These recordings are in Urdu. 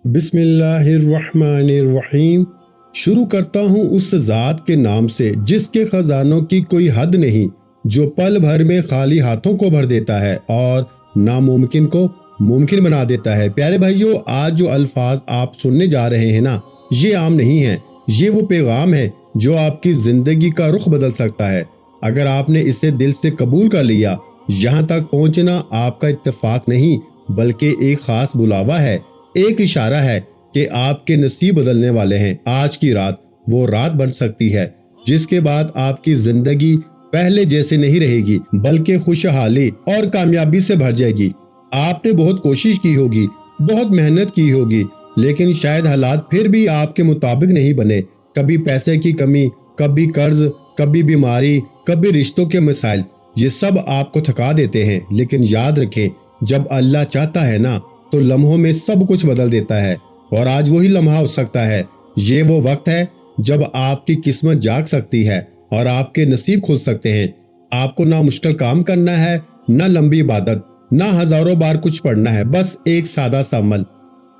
بسم اللہ الرحمن الرحیم۔ شروع کرتا ہوں اس ذات کے نام سے جس کے خزانوں کی کوئی حد نہیں، جو پل بھر میں خالی ہاتھوں کو بھر دیتا ہے اور ناممکن کو ممکن بنا دیتا ہے۔ پیارے بھائیو، آج جو الفاظ آپ سننے جا رہے ہیں نا، یہ عام نہیں ہیں۔ یہ وہ پیغام ہے جو آپ کی زندگی کا رخ بدل سکتا ہے اگر آپ نے اسے دل سے قبول کر لیا۔ یہاں تک پہنچنا آپ کا اتفاق نہیں بلکہ ایک خاص بلاوا ہے، ایک اشارہ ہے کہ آپ کے نصیب بدلنے والے ہیں۔ آج کی رات وہ رات بن سکتی ہے جس کے بعد آپ کی زندگی پہلے جیسے نہیں رہے گی بلکہ خوشحالی اور کامیابی سے بھر جائے گی۔ آپ نے بہت کوشش کی ہوگی، بہت محنت کی ہوگی، لیکن شاید حالات پھر بھی آپ کے مطابق نہیں بنے۔ کبھی پیسے کی کمی، کبھی قرض، کبھی بیماری، کبھی رشتوں کے مسائل، یہ سب آپ کو تھکا دیتے ہیں۔ لیکن یاد رکھیں، جب اللہ چاہتا ہے نا تو لمحوں میں سب کچھ بدل دیتا ہے، اور آج وہی لمحہ ہو سکتا ہے۔ یہ وہ وقت ہے جب آپ کی قسمت جاگ سکتی ہے اور آپ کے نصیب کھل سکتے ہیں۔ آپ کو نہ مشکل کام کرنا ہے، نہ لمبی عبادت، نہ ہزاروں بار کچھ پڑھنا ہے، بس ایک سادہ سا عمل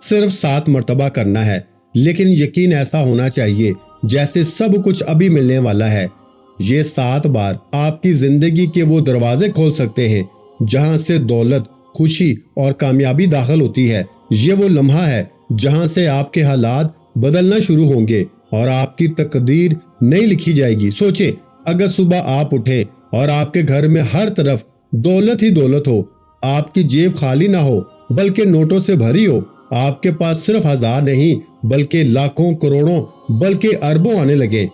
صرف 7 مرتبہ کرنا ہے۔ لیکن یقین ایسا ہونا چاہیے جیسے سب کچھ ابھی ملنے والا ہے۔ یہ 7 بار آپ کی زندگی کے وہ دروازے کھول سکتے ہیں جہاں سے دولت، خوشی اور کامیابی داخل ہوتی ہے۔ یہ وہ لمحہ ہے جہاں سے آپ کے حالات بدلنا شروع ہوں گے اور آپ کی تقدیر نئی لکھی جائے گی۔ سوچیں، اگر صبح آپ اٹھیں اور آپ کے گھر میں ہر طرف دولت ہی دولت ہو، آپ کی جیب خالی نہ ہو بلکہ نوٹوں سے بھری ہو، آپ کے پاس صرف 1000 نہیں بلکہ لاکھوں، کروڑوں، بلکہ اربوں آنے لگیں۔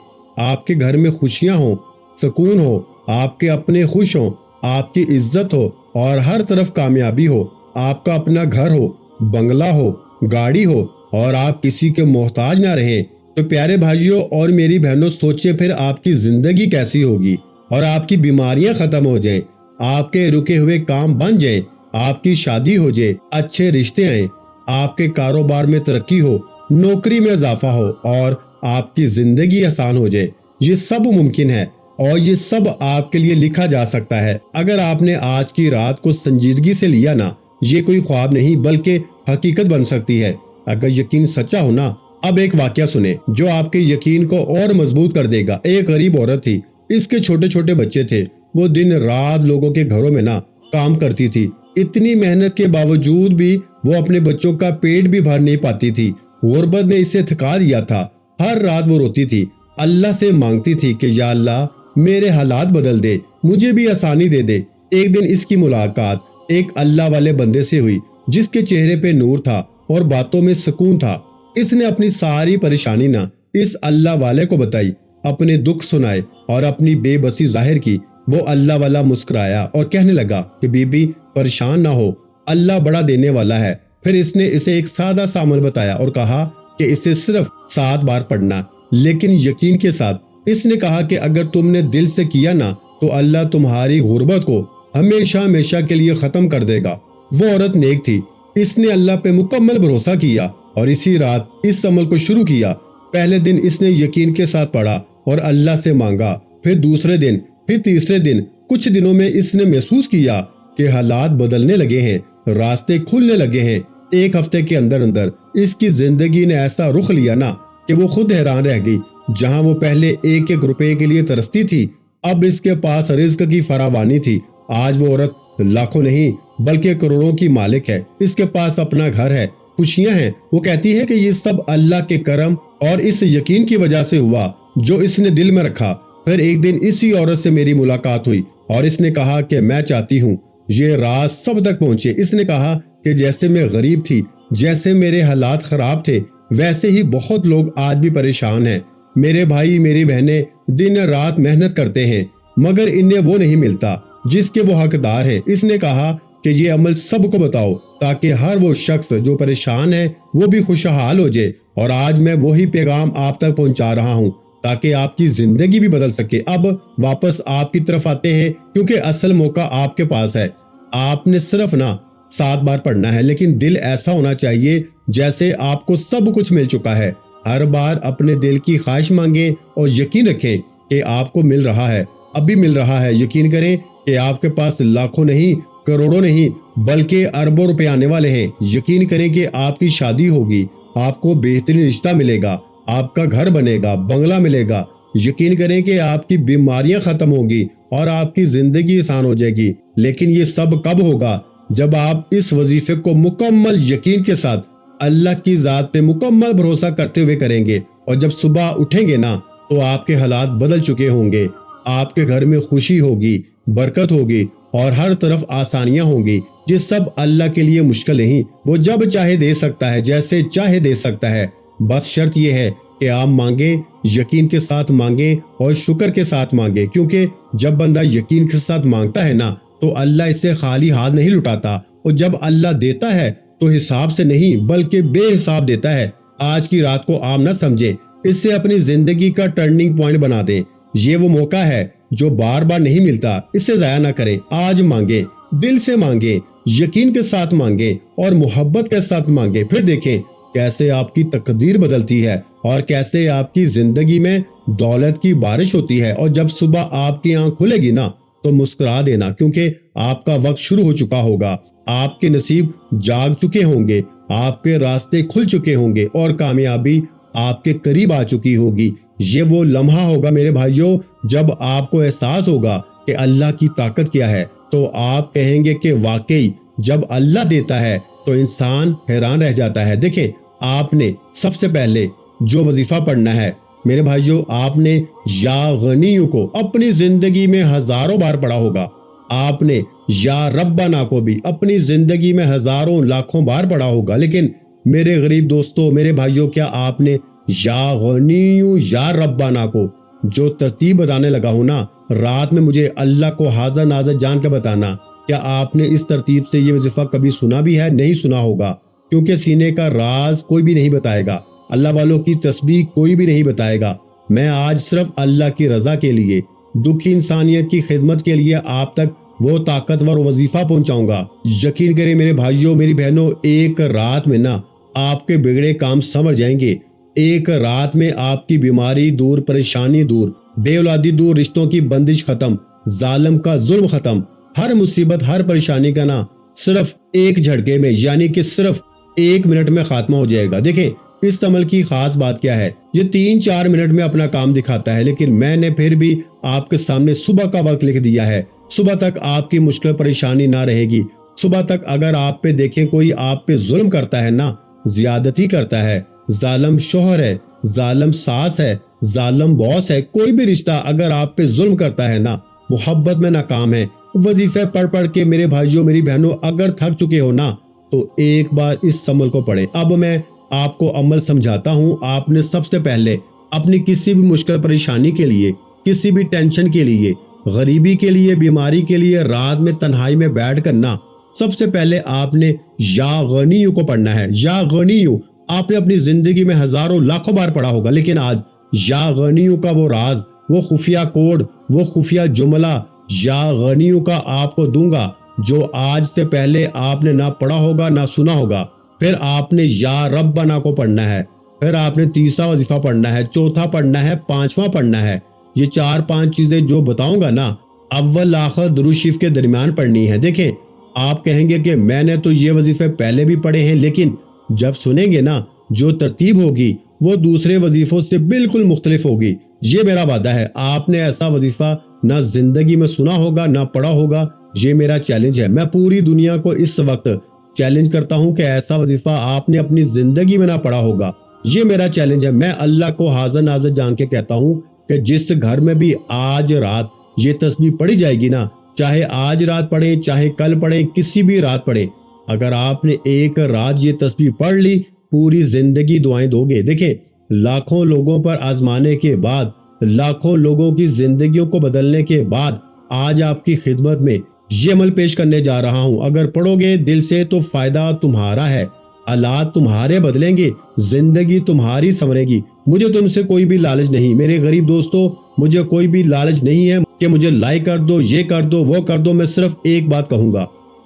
آپ کے گھر میں خوشیاں ہوں، سکون ہو، آپ کے اپنے خوش ہوں، آپ کی عزت ہو اور ہر طرف کامیابی ہو، آپ کا اپنا گھر ہو، بنگلہ ہو، گاڑی ہو اور آپ کسی کے محتاج نہ رہیں، تو پیارے بھائیوں اور میری بہنوں، سوچیں پھر آپ کی زندگی کیسی ہوگی، اور آپ کی بیماریاں ختم ہو جائیں، آپ کے رکے ہوئے کام بن جائیں، آپ کی شادی ہو جائے، اچھے رشتے آئیں، آپ کے کاروبار میں ترقی ہو، نوکری میں اضافہ ہو اور آپ کی زندگی آسان ہو جائے۔ یہ سب ممکن ہے اور یہ سب آپ کے لیے لکھا جا سکتا ہے اگر آپ نے آج کی رات کو سنجیدگی سے لیا نا۔ یہ کوئی خواب نہیں بلکہ حقیقت بن سکتی ہے اگر یقین سچا ہو نا۔ اب ایک واقعہ سنیں جو آپ کے یقین کو اور مضبوط کر دے گا۔ ایک غریب عورت تھی، اس کے چھوٹے چھوٹے بچے تھے، وہ دن رات لوگوں کے گھروں میں نا کام کرتی تھی۔ اتنی محنت کے باوجود بھی وہ اپنے بچوں کا پیٹ بھی بھر نہیں پاتی تھی۔ غربت نے اسے تھکا دیا تھا۔ ہر رات وہ روتی تھی، اللہ سے مانگتی تھی کہ یا اللہ میرے حالات بدل دے، مجھے بھی آسانی دے دے۔ ایک دن اس کی ملاقات ایک اللہ والے بندے سے ہوئی جس کے چہرے پہ نور تھا اور باتوں میں سکون تھا۔ اس نے اپنی ساری پریشانی نہ اس اللہ والے کو بتائی، اپنے دکھ سنائے اور اپنی بے بسی ظاہر کی۔ وہ اللہ والا مسکرایا اور کہنے لگا کہ بی بی پریشان نہ ہو، اللہ بڑا دینے والا ہے۔ پھر اس نے اسے ایک سادہ سا عمل بتایا اور کہا کہ اسے صرف 7 بار پڑھنا، لیکن یقین کے ساتھ۔ اس نے کہا کہ اگر تم نے دل سے کیا نا تو اللہ تمہاری غربت کو ہمیشہ ہمیشہ کے لیے ختم کر دے گا۔ وہ عورت نیک تھی، اس نے اللہ پہ مکمل بھروسہ کیا اور اسی رات اس عمل کو شروع کیا۔ پہلے دن اس نے یقین کے ساتھ پڑھا اور اللہ سے مانگا، پھر دوسرے دن، پھر تیسرے دن۔ کچھ دنوں میں اس نے محسوس کیا کہ حالات بدلنے لگے ہیں، راستے کھلنے لگے ہیں۔ ایک ہفتے کے اندر اندر اس کی زندگی نے ایسا رخ لیا نا کہ وہ خود حیران رہ گئی۔ جہاں وہ پہلے ایک ایک روپے کے لیے ترستی تھی، اب اس کے پاس رزق کی فراوانی تھی۔ آج وہ عورت لاکھوں نہیں بلکہ کروڑوں کی مالک ہے۔ اس کے پاس اپنا گھر ہے، خوشیاں ہیں۔ وہ کہتی ہے کہ یہ سب اللہ کے کرم اور اس یقین کی وجہ سے ہوا جو اس نے دل میں رکھا۔ پھر ایک دن اسی عورت سے میری ملاقات ہوئی اور اس نے کہا کہ میں چاہتی ہوں یہ راز سب تک پہنچے۔ اس نے کہا کہ جیسے میں غریب تھی، جیسے میرے حالات خراب تھے، ویسے ہی بہت لوگ آج بھی پریشان ہیں۔ میرے بھائی، میری بہنیں دن رات محنت کرتے ہیں مگر انہیں وہ نہیں ملتا جس کے وہ حقدار ہیں۔ اس نے کہا کہ یہ عمل سب کو بتاؤ تاکہ ہر وہ شخص جو پریشان ہے وہ بھی خوشحال ہو جائے، اور آج میں وہی پیغام آپ تک پہنچا رہا ہوں تاکہ آپ کی زندگی بھی بدل سکے۔ اب واپس آپ کی طرف آتے ہیں کیونکہ اصل موقع آپ کے پاس ہے۔ آپ نے صرف 7 بار پڑھنا ہے، لیکن دل ایسا ہونا چاہیے جیسے آپ کو سب کچھ مل چکا ہے۔ ہر بار اپنے دل کی خواہش مانگیں اور یقین رکھیں کہ آپ کو مل رہا ہے، اب بھی مل رہا ہے۔ یقین کریں کہ آپ کے پاس لاکھوں نہیں کروڑوں نہیں بلکہ اربوں روپے آنے والے ہیں۔ یقین کریں کہ آپ کی شادی ہوگی، آپ کو بہترین رشتہ ملے گا، آپ کا گھر بنے گا، بنگلہ ملے گا۔ یقین کریں کہ آپ کی بیماریاں ختم ہوگی اور آپ کی زندگی آسان ہو جائے گی۔ لیکن یہ سب کب ہوگا؟ جب آپ اس وظیفے کو مکمل یقین کے ساتھ اللہ کی ذات پہ مکمل بھروسہ کرتے ہوئے کریں گے، اور جب صبح اٹھیں گے نا تو آپ کے حالات بدل چکے ہوں گے۔ آپ کے گھر میں خوشی ہوگی، برکت ہوگی اور ہر طرف آسانیاں ہوں گی۔ یہ سب اللہ کے لیے مشکل نہیں، وہ جب چاہے دے سکتا ہے، جیسے چاہے دے سکتا ہے۔ بس شرط یہ ہے کہ آپ مانگیں، یقین کے ساتھ مانگیں اور شکر کے ساتھ مانگیں، کیونکہ جب بندہ یقین کے ساتھ مانگتا ہے نا تو اللہ اسے خالی ہاتھ نہیں لٹاتا، اور جب اللہ دیتا ہے تو حساب سے نہیں بلکہ بے حساب دیتا ہے۔ آج کی رات کو عام نہ سمجھیں، اس سے اپنی زندگی کا ٹرننگ پوائنٹ بنا دیں۔ یہ وہ موقع ہے جو بار بار نہیں ملتا، اسے ضائع نہ کریں۔ آج مانگیں، دل سے مانگیں، یقین کے ساتھ مانگیں اور محبت کے ساتھ مانگیں، پھر دیکھیں کیسے آپ کی تقدیر بدلتی ہے اور کیسے آپ کی زندگی میں دولت کی بارش ہوتی ہے۔ اور جب صبح آپ کی آنکھ کھلے گی نا تو مسکرا دینا، کیونکہ آپ کا وقت شروع ہو چکا ہوگا۔ آپ کے نصیب جاگ چکے ہوں گے، آپ کے راستے کھل چکے ہوں گے اور کامیابی آپ کے قریب آ چکی ہوگی۔ یہ وہ لمحہ ہوگا میرے بھائیوں جب آپ کو احساس ہوگا کہ اللہ کی طاقت کیا ہے، تو آپ کہیں گے کہ واقعی جب اللہ دیتا ہے تو انسان حیران رہ جاتا ہے۔ دیکھیں، آپ نے سب سے پہلے جو وظیفہ پڑھنا ہے میرے بھائیوں، آپ نے یا غنیوں کو اپنی زندگی میں ہزاروں بار پڑھا ہوگا۔ آپ نے یا ربنا کو بھی اپنی زندگی میں ہزاروں لاکھوں بار پڑھا ہوگا۔ لیکن میرے غریب دوستو، میرے بھائیوں، کیا آپ نے یا غنیوں یا ربنا کو جو ترتیب بتانے لگا ہوں نا، رات میں مجھے اللہ کو حاضر ناظر جان کے بتانا، کیا آپ نے اس ترتیب سے یہ وظیفہ کبھی سنا بھی ہے؟ نہیں سنا ہوگا، کیونکہ سینے کا راز کوئی بھی نہیں بتائے گا، اللہ والوں کی تسبیح کوئی بھی نہیں بتائے گا۔ میں آج صرف اللہ کی رضا کے لیے، دکھی انسانیت کی خدمت کے لیے آپ تک وہ طاقتور وظیفہ پہنچاؤں گا۔ یقین کریں میرے بھائیوں، میری بہنوں، ایک رات میں نا آپ کے بگڑے کام سنور جائیں گے۔ ایک رات میں آپ کی بیماری دور، پریشانی دور، بے اولادی دور، رشتوں کی بندش ختم، ظالم کا ظلم ختم، ہر مصیبت، ہر پریشانی کا نا صرف ایک جھٹکے میں، یعنی کہ صرف 1 منٹ میں خاتمہ ہو جائے گا۔ دیکھیں اس عمل کی خاص بات کیا ہے، یہ 3-4 منٹ میں اپنا کام دکھاتا ہے، لیکن میں نے پھر بھی آپ کے سامنے صبح کا وقت لکھ دیا ہے۔ صبح تک آپ کی مشکل پریشانی نہ رہے گی۔ صبح تک اگر آپ پہ دیکھیں کوئی آپ پہ ظلم کرتا ہے نا، زیادتی کرتا ہے، ظالم شوہر ہے، ظالم ساس ہے، ظالم باس ہے، کوئی بھی رشتہ اگر آپ پہ ظلم کرتا ہے نا، محبت میں ناکام ہے، وظیفے پڑھ پڑھ کے میرے بھائیوں میری بہنوں اگر تھک چکے ہو نا تو ایک بار اس عمل کو پڑھیں۔ اب میں آپ کو عمل سمجھاتا ہوں۔ آپ نے سب سے پہلے اپنی کسی بھی مشکل پریشانی کے لیے، کسی بھی ٹینشن کے لیے، غریبی کے لیے، بیماری کے لیے رات میں تنہائی میں بیٹھ کر نا سب سے پہلے آپ نے یا غنیوں کو پڑھنا ہے۔ یا غنیوں آپ نے اپنی زندگی میں ہزاروں لاکھوں بار پڑھا ہوگا، لیکن آج یا غنیوں کا وہ راز، وہ خفیہ کوڈ، وہ خفیہ جملہ یا غنیوں کا آپ کو دوں گا جو آج سے پہلے آپ نے نہ پڑھا ہوگا نہ سنا ہوگا۔ پھر آپ نے یا ربنا کو پڑھنا ہے، پھر آپ نے تیسرا وظیفہ پڑھنا ہے، چوتھا پڑھنا ہے، پانچواں پڑھنا ہے۔ یہ 4-5 چیزیں جو بتاؤں گا نا اول آخر درود شریف کے درمیان پڑھنی ہے۔ دیکھیں آپ کہیں گے کہ میں نے تو یہ وظیفے پہلے بھی پڑھے ہیں، لیکن جب سنیں گے نا جو ترتیب ہوگی وہ دوسرے وظیفوں سے بالکل مختلف ہوگی۔ یہ میرا وعدہ ہے، آپ نے ایسا وظیفہ نہ زندگی میں سنا ہوگا نہ پڑھا ہوگا۔ یہ میرا چیلنج ہے، میں پوری دنیا کو اس وقت چیلنج کرتا ہوں کہ ایسا وظیفہ آپ نے اپنی زندگی میں نہ پڑھا ہوگا۔ یہ میرا چیلنج ہے۔ میں اللہ کو حاضر ناظر جان کے کہتا ہوں کہ جس گھر میں بھی آج رات یہ تسبیح پڑھی جائے گی نا، چاہے آج رات پڑھیں چاہے کل پڑھیں، کسی بھی رات پڑھیں، اگر آپ نے ایک رات یہ تسبیح پڑھ لی پوری زندگی دعائیں دو گے۔ دیکھیں لاکھوں لوگوں پر آزمانے کے بعد، لاکھوں لوگوں کی زندگیوں کو بدلنے کے بعد آج آپ کی خدمت میں یہ عمل پیش کرنے جا رہا ہوں۔ اگر پڑھو گے دل سے تو فائدہ تمہارا ہے، حالات تمہارے بدلیں گے، زندگی تمہاری سنورے گی۔ مجھے تم سے کوئی بھی لالچ نہیں میرے غریب دوستو، مجھے کوئی بھی لالچ نہیں ہے کہ مجھے لائک کر دو، یہ کر دو، وہ کر دو۔ میں صرف ایک بات کہوں گا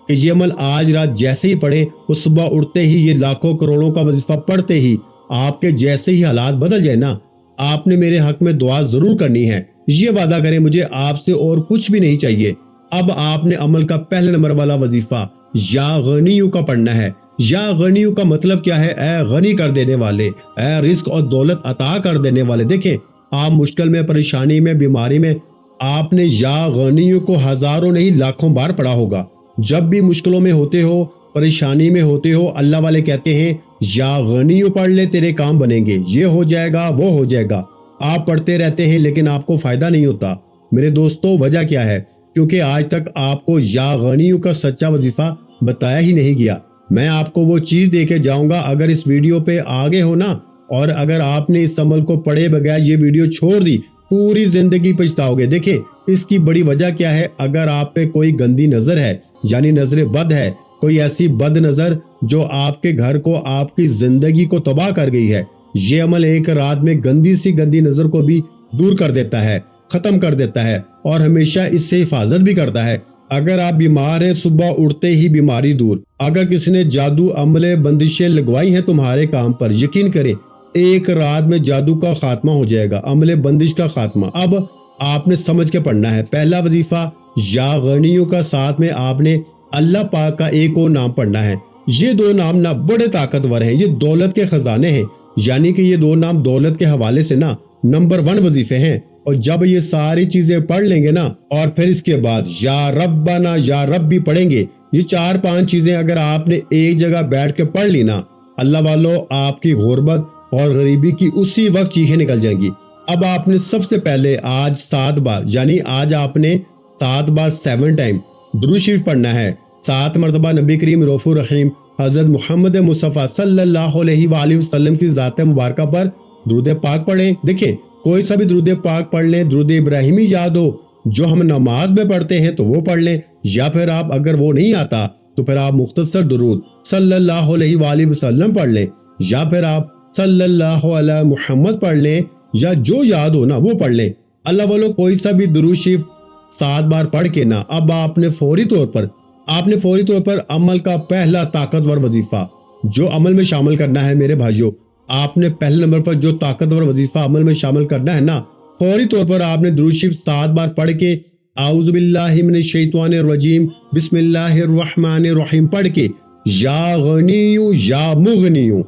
کہ یہ عمل آج رات جیسے ہی پڑھیں، وہ صبح اٹھتے ہی یہ لاکھوں کروڑوں کا وظیفہ پڑھتے ہی آپ کے جیسے ہی حالات بدل جائے نا، آپ نے میرے حق میں دعا ضرور کرنی ہے۔ یہ وعدہ کریں، مجھے آپ سے اور کچھ بھی نہیں چاہیے۔ اب آپ نے عمل کا پہلے نمبر والا وظیفہ یا غنیو کا پڑھنا ہے۔ یا غنیو کا مطلب کیا ہے؟ اے غنی کر دینے والے، اے رزق اور دولت عطا کر دینے والے۔ دیکھیں، آپ مشکل میں، پریشانی میں، بیماری میں، آپ نے یا غنیو کو ہزاروں نہیں لاکھوں بار پڑھا ہوگا۔ جب بھی مشکلوں میں ہوتے ہو، پریشانی میں ہوتے ہو، اللہ والے کہتے ہیں یا غنیو پڑھ لے، تیرے کام بنیں گے، یہ ہو جائے گا، وہ ہو جائے گا۔ آپ پڑھتے رہتے ہیں لیکن آپ کو فائدہ نہیں ہوتا۔ میرے دوستو، وجہ کیا ہے؟ کیونکہ آج تک آپ کو یا غنیو کا سچا وظیفہ بتایا ہی نہیں گیا۔ میں آپ کو وہ چیز دے کے جاؤں گا، اگر اس ویڈیو پہ آگے ہو نا، اور اگر آپ نے اس عمل کو پڑھے بغیر یہ ویڈیو چھوڑ دی، پوری زندگی پچھتاؤ گے۔ دیکھیں، اس کی بڑی وجہ کیا ہے؟ اگر آپ پہ کوئی گندی نظر ہے، یعنی نظر بد ہے، کوئی ایسی بد نظر جو آپ کے گھر کو، آپ کی زندگی کو تباہ کر گئی ہے، یہ عمل ایک رات میں گندی سی گندی نظر کو بھی دور کر دیتا ہے، ختم کر دیتا ہے، اور ہمیشہ اس سے حفاظت بھی کرتا ہے۔ اگر آپ بیمار ہیں، صبح اٹھتے ہی بیماری دور۔ اگر کسی نے جادو، عملے، بندشیں لگوائی ہیں تمہارے کام پر، یقین کریں ایک رات میں جادو کا خاتمہ ہو جائے گا، عملے بندش کا خاتمہ۔ اب آپ نے سمجھ کے پڑھنا ہے۔ پہلا وظیفہ یا غنیوں کا، ساتھ میں آپ نے اللہ پاک کا ایک اور نام پڑھنا ہے۔ یہ دو نام نا بڑے طاقتور ہیں، یہ دولت کے خزانے ہیں، یعنی کہ یہ دو نام دولت کے حوالے سے نا نمبر 1 وظیفے ہیں۔ اور جب یہ ساری چیزیں پڑھ لیں گے نا، اور پھر اس کے بعد یا ربنا، یا رب بھی پڑھیں گے، یہ 4-5 چیزیں اگر آپ نے ایک جگہ بیٹھ کے پڑھ لی نا، اللہ والو، آپ کی غربت اور غریبی کی اسی وقت چیخیں نکل جائیں گی۔ اب آپ نے سب سے پہلے آج 7 بار، یعنی آج آپ نے 7 بار 7 ٹائم درود شریف پڑھنا ہے۔ 7 مرتبہ نبی کریم رؤوف الرحیم حضرت محمد مصطفیٰ صلی اللہ علیہ وآلہ وسلم کی ذات مبارکہ پر درود پاک پڑھیں۔ دیکھیں، کوئی سا بھی درود پاک پڑھ لیں، درود ابراہیمی یاد ہو جو ہم نماز میں پڑھتے ہیں تو وہ پڑھ لیں، یا پھر آپ اگر وہ نہیں آتا تو پھر آپ مختصر درود صلی اللہ علیہ وآلہ وسلم پڑھ لیں، یا پھر آپ صلی اللہ علیہ محمد پڑھ لیں، یا جو یاد ہو نا وہ پڑھ لیں۔ اللہ والو، کوئی سا بھی درود شریف 7 بار پڑھ کے نا، اب آپ نے فوری طور پر عمل کا پہلا طاقتور وظیفہ جو عمل میں شامل کرنا ہے۔ میرے بھائیوں، آپ نے پہلے نمبر پر جو طاقتور وظیفہ عمل میں شامل کرنا ہے نا، فوری طور پر آپ نے درود شریف 7 بار پڑھ کے اعوذ باللہ من الشیطان الرجیم بسم اللہ الرحمن الرحیم پڑھ کے یا غنیو یا مغنیو،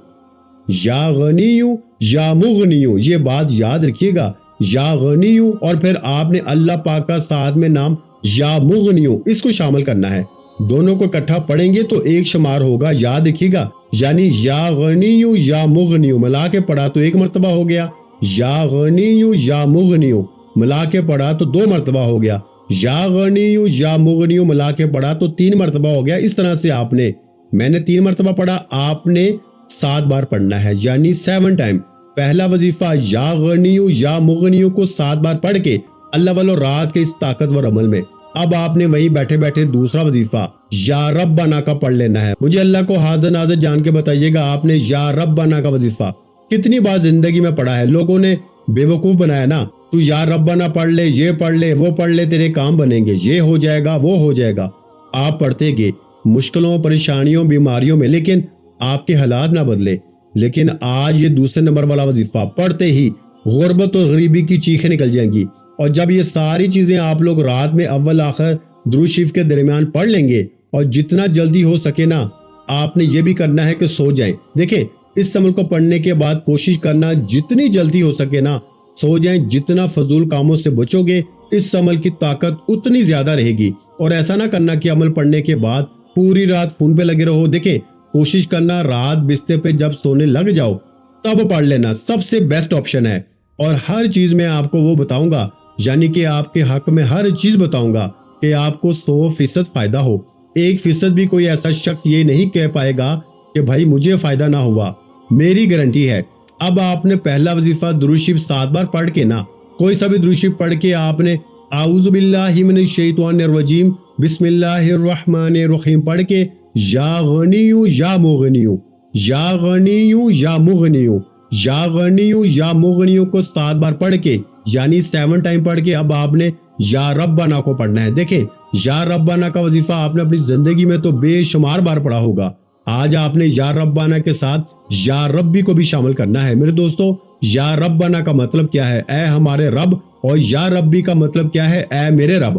یا غنیو یا مغنیو، یہ بات یاد رکھیے گا، یا غنیو، اور پھر آپ نے اللہ پاک کا ساتھ میں نام یا مغنیو، اس کو شامل کرنا ہے۔ دونوں کو اکٹھا پڑھیں گے تو ایک شمار ہوگا، یاد رکھیے گا، یعنی یا غنیو یا مغنیو ملا کے پڑھا تو 1 مرتبہ ہو گیا، یا غنیو یا مغنیو ملا کے پڑھا تو 2 مرتبہ ہو گیا، یا غنیو یا مغنیو ملا کے پڑھا تو 3 مرتبہ ہو گیا۔ اس طرح سے آپ نے، میں نے 3 مرتبہ پڑھا، آپ نے 7 بار پڑھنا ہے، یعنی 7 ٹائم۔ پہلا وظیفہ یا غنیو یا مغنیو کو 7 بار پڑھ کے اللہ والو رات کے اس طاقتور عمل میں، اب آپ نے وہیں بیٹھے بیٹھے دوسرا وظیفہ یا ربنا کا پڑھ لینا ہے۔ مجھے اللہ کو حاضر ناظر جان کے بتائیے گا، آپ نے یا ربنا کا وظیفہ کتنی بار زندگی میں پڑھا ہے؟ لوگوں نے بے وقوف بنایا نا، تو یا ربنا پڑھ لے، یہ پڑھ لے، وہ پڑھ لے، تیرے کام بنیں گے، یہ ہو جائے گا، وہ ہو جائے گا۔ آپ پڑھتے گئے مشکلوں، پریشانیوں، بیماریوں میں، لیکن آپ کے حالات نہ بدلے۔ لیکن آج یہ دوسرے نمبر والا وظیفہ پڑھتے ہی غربت اور غریبی کی چیخیں نکل جائیں گی۔ اور جب یہ ساری چیزیں آپ لوگ رات میں اول آخر درود شریف کے درمیان پڑھ لیں گے، اور جتنا جلدی ہو سکے نا، آپ نے یہ بھی کرنا ہے کہ سو جائیں۔ دیکھیں، اس عمل کو پڑھنے کے بعد کوشش کرنا جتنی جلدی ہو سکے نا سو جائیں، جتنا فضول کاموں سے بچو گے اس عمل کی طاقت اتنی زیادہ رہے گی۔ اور ایسا نہ کرنا کہ عمل پڑھنے کے بعد پوری رات فون پہ لگے رہو۔ دیکھیں، کوشش کرنا رات بستر پہ جب سونے لگ جاؤ تب پڑھ لینا، سب سے بیسٹ آپشن ہے۔ اور ہر چیز میں آپ کو وہ بتاؤں گا، یعنی کہ آپ کے حق میں ہر چیز بتاؤں گا کہ آپ کو 100% فائدہ ہو۔ 1% بھی کوئی ایسا شخص یہ نہیں کہہ پائے گا کہ بھائی مجھے فائدہ نہ ہوا، میری گارنٹی ہے۔ اب آپ نے پہلا وظیفہ درود شریف 7 بار پڑھ کے نا، کوئی سا بھی درود شریف پڑھ کے آپ نے اعوذ باللہ من الشیطان الرجیم بسم اللہ الرحمن الرحیم پڑھ کے یا غنیو یا مغنیو، یا غنیو یا مغنیو، یا غنیو یا مغنیو کو 7 بار پڑھ کے، یعنی 7 ٹائم پڑھ کے اب آپ نے یا ربنا کو پڑھنا ہے۔ دیکھیں، یا ربنا کا وظیفہ آپ نے اپنی زندگی میں تو بے شمار بار پڑھا ہوگا، آج آپ نے یا ربنا کے ساتھ یا ربی کو بھی شامل کرنا ہے۔ میرے دوستو، یا ربنا کا مطلب کیا ہے؟ اے ہمارے رب، اور یا ربی کا مطلب کیا ہے؟ اے میرے رب۔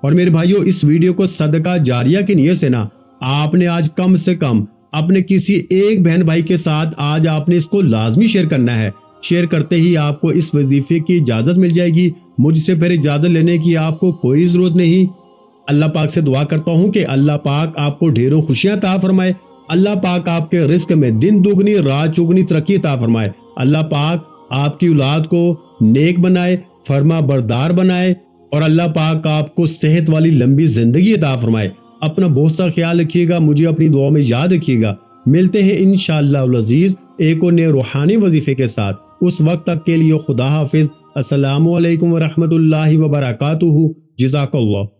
اور میرے بھائیوں اس ویڈیو کو صدقہ جاریہ کی نیت سے نا آپ نے آج کم سے کم اپنے کسی ایک بہن بھائی کے ساتھ آج آپ نے اس کو لازمی شیئر کرنا ہے۔ شیئر کرتے ہی آپ کو اس وظیفے کی اجازت مل جائے گی۔ مجھ سے پھر اجازت لینے کی آپ کو کوئی ضرورت نہیں۔ اللہ پاک سے دعا کرتا ہوں کہ اللہ پاک آپ کو ڈھیروں خوشیاں عطا فرمائے۔ اللہ پاک آپ کے رزق میں دن دگنی رات چگنی ترقی عطا فرمائے۔ اللہ پاک آپ کی اولاد کو نیک بنائے، فرما بردار بنائے، اور اللہ پاک آپ کو صحت والی لمبی زندگی عطا فرمائے۔ اپنا بہت سا خیال رکھیے گا، مجھے اپنی دعاؤں میں یاد رکھیے گا۔ ملتے ہیں انشاءاللہ العزیز ایک اور نئے روحانی وظیفے کے ساتھ۔ اس وقت تک کے لیے خدا حافظ۔ السلام علیکم ورحمۃ اللہ وبرکاتہ۔ جزاک اللہ۔